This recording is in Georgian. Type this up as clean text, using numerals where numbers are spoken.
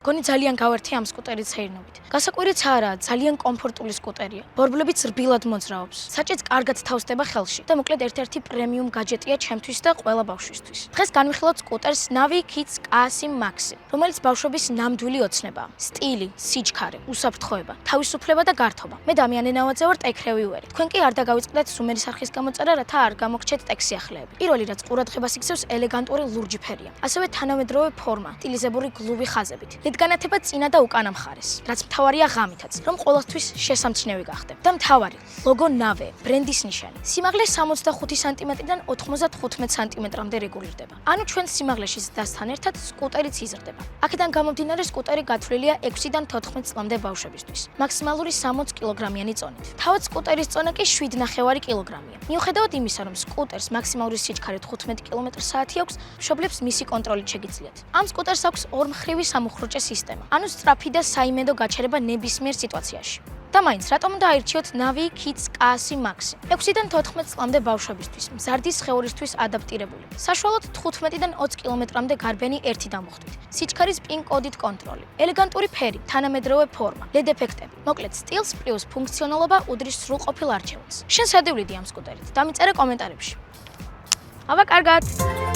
გონი ძალიან გავერთი ამ სკუტერით ცეირნობით. გასაკვირიც არა, ძალიან კომფორტული სკუტერია. ბორბლებით ზრბილად მოძრაობს. საჭიც კარგად თავსდება ხელში და მოკლედ ერთ-ერთი პრემიუმ გაჯეტია ჩემთვის და ყველა ბავშვისთვის. დღეს განვიხილავთ სკუტერს Navi Kids K100 Maxi, რომელიც ბავშვების ნამდვილი ოცნებაა. სტილი, სიჩქარე, უსაფრთხოება, თავისუფლება და გართობა. მე დამიანე ნავაძე ვარ Tech Reviewer. თქვენ კი არ დაგავიწყდეთ სუმერის არხის გამოწერა, რათა არ გამოგჩეთ ტექ სიახლეები. პირველი რაც ყურადღებას იქცევს, ელეგანტური ლურჯი ფერია. ასევე თანამედროვე ფორმა, სტილიზებული გლუვი ხაზებით. განათება წინა და უკანა მხარეს, რაც მთავარია ღამითაც, რომ ყოველთვის შესამჩნევი გახდე. და მთავარი, ლოგო Nave, ბრენდის ნიშანი. სიმაღლე 65 სანტიმეტრიდან 95 სანტიმეტრამდე რეგულირდება. ანუ ჩვენ სიმაღლეში ზრდასთან ერთად სკუტერიც იზრდება. აქედან გამომდინარე სკუტერი გათვლილია 6-დან 14 წლამდე ბავშვებისთვის. მაქსიმალური 60 კილოგრამიანი წონით. თავად სკუტერის წონა კი 7,5 კილოგრამია. მიუხედავად იმისა, რომ სკუტერს მაქსიმალური სიჩქარე 15 კმ/სთ აქვს, მშობლებს მისი კონტროლით შეგიძლიათ. ამ სკუტერს აქვს ორმხრივი სამუხრუჭე სისტემა, ანუ სწრაფი და საიმედო გაჩერება ნებისმიერ სიტუაციაში. და მაინც, რატომ უნდა აირჩიოთ Navi Kids K100 Maxi? 6-დან 14 წლამდე ბავშვებისთვის, მზარდი სხეულისთვის ადაპტირებული. საშუალოდ 15-დან 20 კმ-მდე გარბენი ერთი დამუხტვით. სიჩქარის პინ კოდით კონტროლი, ელეგანტური ფერი, თანამედროვე ფორმა, LED ეფექტები. მოკლედ, სტილს პლუს ფუნქციონალობა უდრის სრულყოფილ არჩევანს. შენ სადივლიდი ამ სკუტერით? დამიწერე კომენტარებში. აბა, კარგად!